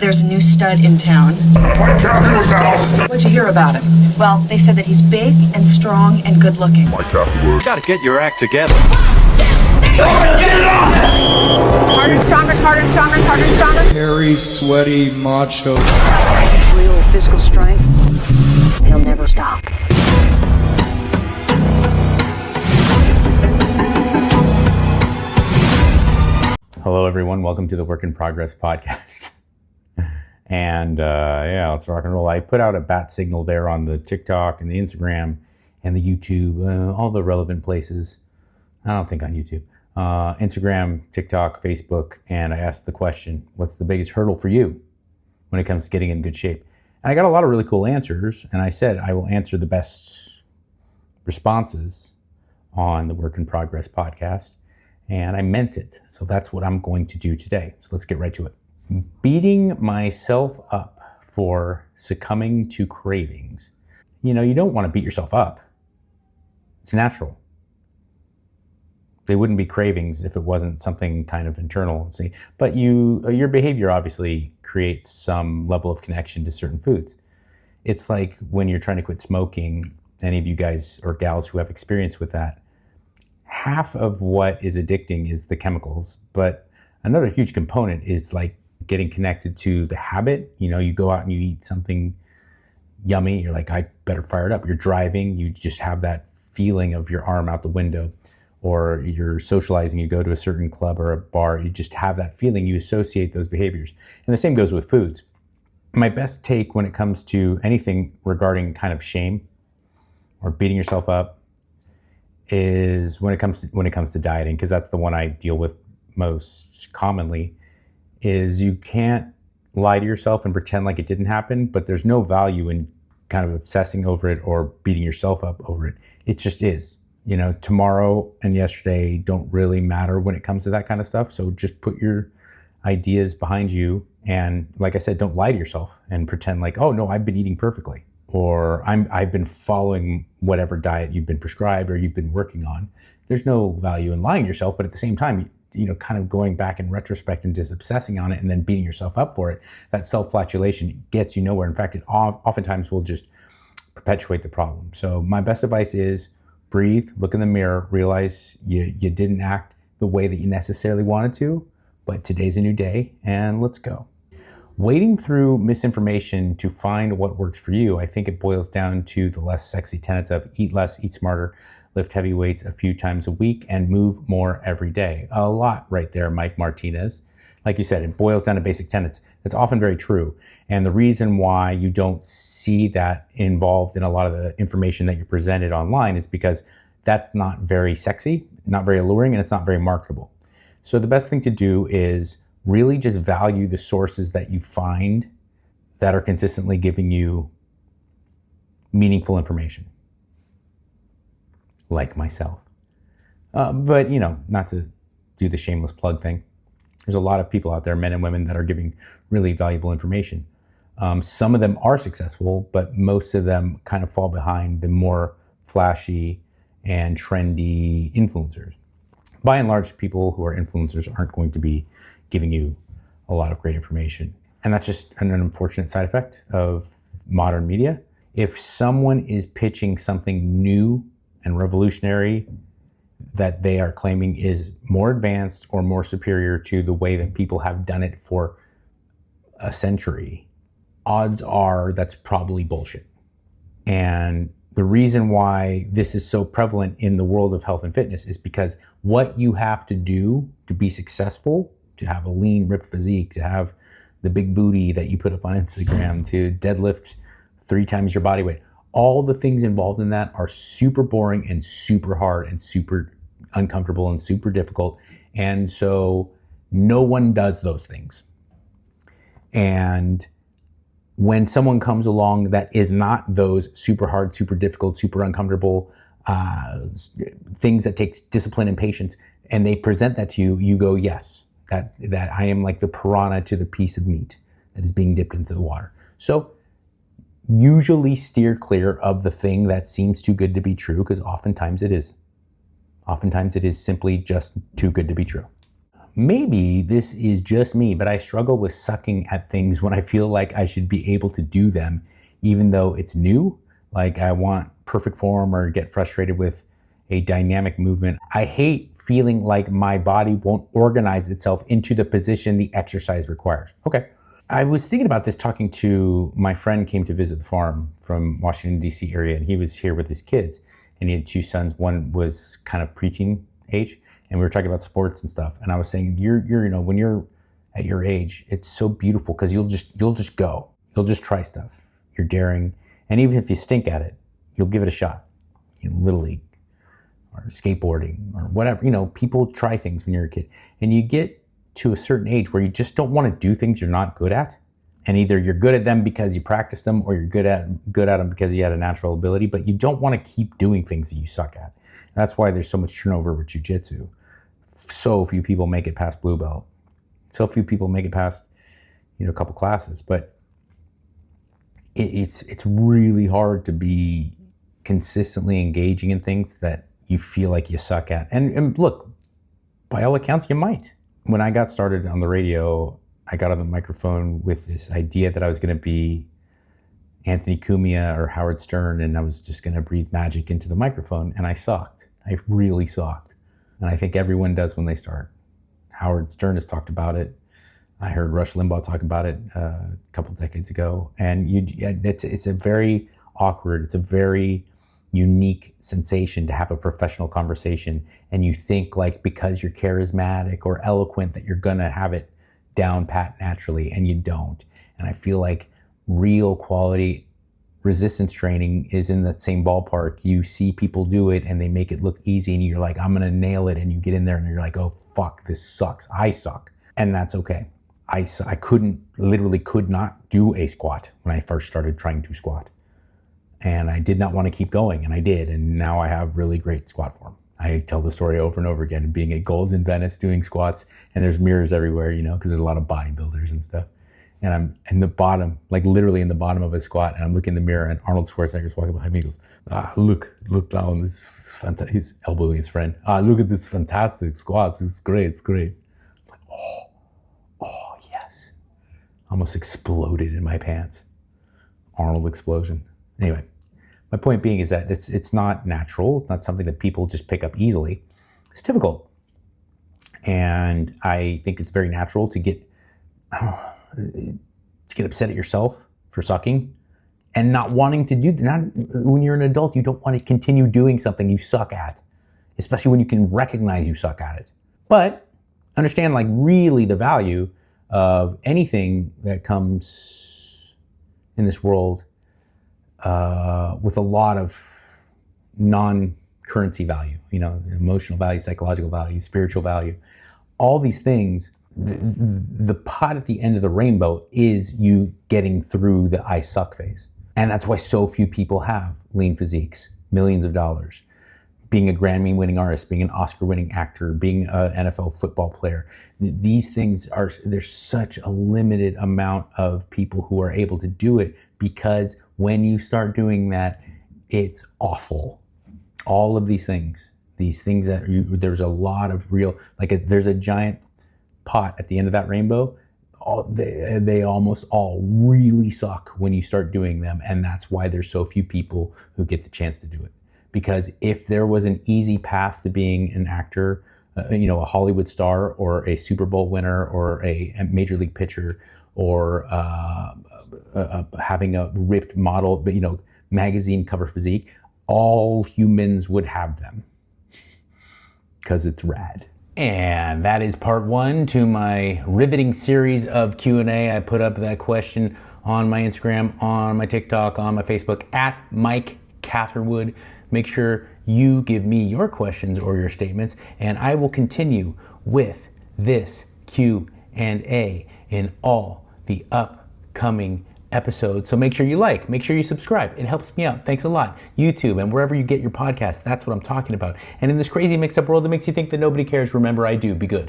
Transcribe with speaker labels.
Speaker 1: There's a new stud in town. What'd you hear about him? Well, they said that he's big and strong and good looking.
Speaker 2: Gotta get your act together.
Speaker 3: Harder, stronger, harder, stronger, harder, stronger.
Speaker 4: Hairy, sweaty, macho.
Speaker 5: Real physical strength. He'll never stop.
Speaker 6: Hello, everyone. Welcome to the Work in Progress podcast. And yeah, let's rock and roll. I put out a bat signal there on the TikTok and the Instagram and the YouTube, all the relevant places. I don't think on YouTube. Instagram, TikTok, Facebook, and I asked the question, what's the biggest hurdle for you when it comes to getting in good shape? And I got a lot of really cool answers, and I said I will answer the best responses on the Work in Progress podcast, and I meant it. So that's what I'm going to do today. So let's get right to it. Beating myself up for succumbing to cravings. You know, you don't want to beat yourself up. It's natural. They wouldn't be cravings if it wasn't something kind of internal. See, but your behavior obviously creates some level of connection to certain foods. It's like when you're trying to quit smoking, any of you guys or gals who have experience with that, half of what is addicting is the chemicals, but another huge component is like getting connected to the habit. You know, you go out and you eat something yummy, you're like, I better fire it up. You're driving, you just have that feeling of your arm out the window, or you're socializing, you go to a certain club or a bar, you just have that feeling, you associate those behaviors. And the same goes with foods. My best take when it comes to anything regarding kind of shame or beating yourself up is when it comes to dieting, because that's the one I deal with most commonly, is you can't lie to yourself and pretend like it didn't happen, but there's no value in kind of obsessing over it or beating yourself up over it. It just is. You know, tomorrow and yesterday don't really matter when it comes to that kind of stuff. So just put your ideas behind you. And like I said, don't lie to yourself and pretend like, oh no, I've been eating perfectly, or I've been following whatever diet you've been prescribed or you've been working on. There's no value in lying to yourself, but at the same time, you know, kind of going back in retrospect and just obsessing on it and then beating yourself up for it, that self-flagellation gets you nowhere. In fact, it oftentimes will just perpetuate the problem. So my best advice is breathe, look in the mirror, realize you didn't act the way that you necessarily wanted to, but today's a new day and let's go. Wading through misinformation to find what works for you, I think it boils down to the less sexy tenets of eat less, eat smarter, lift heavy weights a few times a week, and move more every day. A lot right there, Mike Martinez. Like you said, it boils down to basic tenets. It's often very true. And the reason why you don't see that involved in a lot of the information that you're presented online is because that's not very sexy, not very alluring, and it's not very marketable. So the best thing to do is really just value the sources that you find that are consistently giving you meaningful information. Like myself. But, you know, not to do the shameless plug thing. There's a lot of people out there, men and women, that are giving really valuable information. Some of them are successful, but most of them kind of fall behind the more flashy and trendy influencers. By and large, people who are influencers aren't going to be giving you a lot of great information. And that's just an unfortunate side effect of modern media. If someone is pitching something new and revolutionary that they are claiming is more advanced or more superior to the way that people have done it for a century, odds are that's probably bullshit. And the reason why this is so prevalent in the world of health and fitness is because what you have to do to be successful, to have a lean, ripped physique, to have the big booty that you put up on Instagram, to deadlift 3 times your body weight, all the things involved in that are super boring and super hard and super uncomfortable and super difficult. And so no one does those things. And when someone comes along that is not those super hard, super difficult, super uncomfortable things that takes discipline and patience, and they present that to you, you go, yes, that I am like the piranha to the piece of meat that is being dipped into the water. So usually steer clear of the thing that seems too good to be true, because oftentimes it is. Oftentimes it is simply just too good to be true. maybe this is just me, but I struggle with sucking at things when I feel like I should be able to do them, even though it's new. Like I want perfect form or get frustrated with a dynamic movement. I hate feeling like my body won't organize itself into the position the exercise requires. Okay. I was thinking about this talking to my friend came to visit the farm from Washington, D.C. area, and he was here with his kids, and he had two sons. One was kind of preteen age, and we were talking about sports and stuff. And I was saying, you're when you're at your age, it's so beautiful because you'll just go. You'll just try stuff. You're daring. And even if you stink at it, you'll give it a shot. Little league or skateboarding or whatever, people try things when you're a kid, and you get to a certain age where you just don't want to do things you're not good at. And either you're good at them because you practiced them, or you're good at them because you had a natural ability, but you don't want to keep doing things that you suck at. And that's why there's so much turnover with jiu-jitsu. So few people make it past blue belt. So few people make it past, a couple classes. But it's really hard to be consistently engaging in things that you feel like you suck at. And look, by all accounts, you might. When I got started on the radio, I got on the microphone with this idea that I was going to be Anthony Cumia or Howard Stern, and I was just going to breathe magic into the microphone, and I sucked. I really sucked. And I think everyone does when they start. Howard Stern has talked about it. I heard Rush Limbaugh talk about it a couple decades ago. And it's a very awkward, it's a very unique sensation to have a professional conversation, and you think like because you're charismatic or eloquent that you're gonna have it down pat naturally, and you don't. And I feel like real quality resistance training is in that same ballpark. You see people do it and they make it look easy, and you're like, I'm gonna nail it, and you get in there and you're like, oh fuck, this sucks. I suck. And that's okay. I could not do a squat when I first started trying to squat. And I did not want to keep going, and I did. And now I have really great squat form. I tell the story over and over again of being at Gold's in Venice doing squats, and there's mirrors everywhere, because there's a lot of bodybuilders and stuff. And I'm in the bottom, like literally in the bottom of a squat, and I'm looking in the mirror, and Arnold Schwarzenegger's walking behind me. He goes, look down, this is fantastic. He's elbowing his friend. Look at this fantastic squats. It's great, it's great. Like, oh, yes. Almost exploded in my pants. Arnold explosion. Anyway, my point being is that it's not natural. It's not something that people just pick up easily. It's difficult. And I think it's very natural to get upset at yourself for sucking and not wanting to do that. When you're an adult, you don't want to continue doing something you suck at, especially when you can recognize you suck at it. But understand like really the value of anything that comes in this world with a lot of non-currency value, emotional value, psychological value, spiritual value, all these things. The pot at the end of the rainbow is you getting through the I suck phase. And that's why so few people have lean physiques, millions of dollars, being a Grammy winning artist, being an Oscar winning actor, being an NFL football player. These things there's such a limited amount of people who are able to do it, because when you start doing that, it's awful. All of these things that there's a lot of real, there's a giant pot at the end of that rainbow. They almost all really suck when you start doing them. And that's why there's so few people who get the chance to do it. Because if there was an easy path to being an actor, a Hollywood star or a Super Bowl winner or a major league pitcher or having a ripped model, magazine cover physique, all humans would have them because it's rad. And that is part one to my riveting series of Q&A. I put up that question on my Instagram, on my TikTok, on my Facebook, at Mike Catherwood. Make sure you give me your questions or your statements, and I will continue with this Q&A in all the upcoming episodes. So make sure you make sure you subscribe. It helps me out. Thanks a lot. YouTube and wherever you get your podcasts, that's what I'm talking about. And in this crazy mixed up world that makes you think that nobody cares, remember I do. Be good.